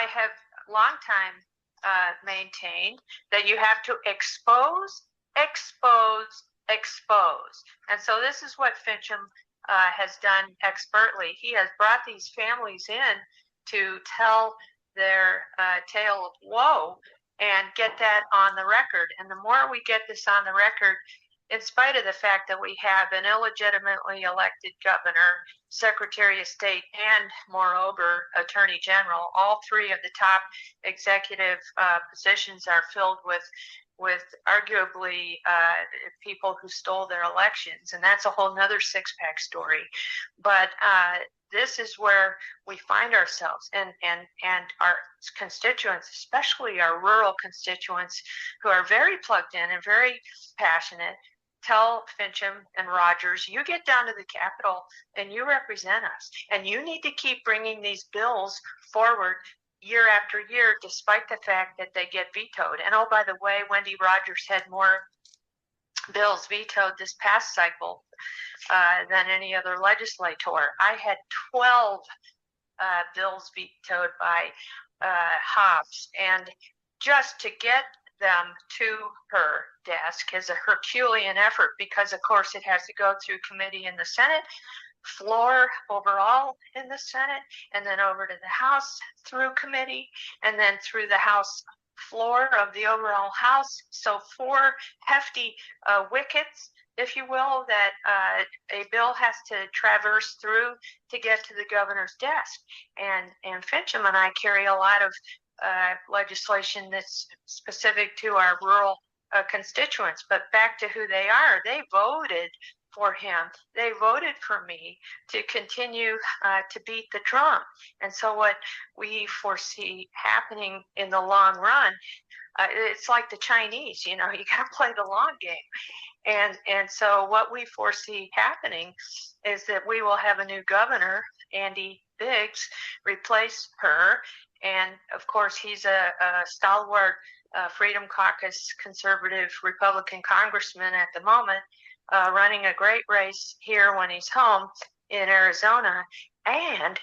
I have long time maintained that you have to expose, expose, expose. And so this is what Fincham has done expertly. He has brought these families in to tell their tale of woe and get that on the record. And the more we get this on the record, in spite of the fact that we have an illegitimately elected governor, Secretary of State, and moreover, Attorney General, all three of the top executive positions are filled with arguably people who stole their elections, and that's a whole nother six-pack story. But this is where we find ourselves, and our constituents, especially our rural constituents, who are very plugged in and very passionate, tell Fincham and Rogers, you get down to the Capitol and you represent us, and you need to keep bringing these bills forward year after year, despite the fact that they get vetoed. And oh, by the way, Wendy Rogers had more bills vetoed this past cycle than any other legislator. I had 12 bills vetoed by Hobbs, and just to get them to her desk is a Herculean effort, because of course it has to go through committee in the Senate, floor overall in the Senate, and then over to the House through committee, and then through the House floor of the overall House. So 4 hefty wickets, if you will, that a bill has to traverse through to get to the governor's desk. And Fincham and I carry a lot of legislation that's specific to our rural constituents. But back to who they are, they voted for him. They voted for me to continue to beat the drum. And so what we foresee happening in the long run, it's like the Chinese, you got to play the long game. And so what we foresee happening is that we will have a new governor, Andy Biggs, replace her. And of course, he's a stalwart Freedom Caucus conservative Republican congressman at the moment, running a great race here when he's home in Arizona. And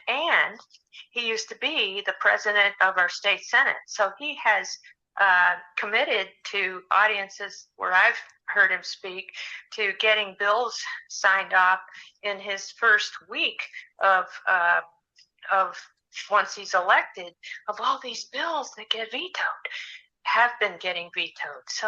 he used to be the president of our state Senate. So he has committed to audiences where I've heard him speak to getting bills signed off in his first week of once he's elected, of all these bills that get vetoed, have been getting vetoed. So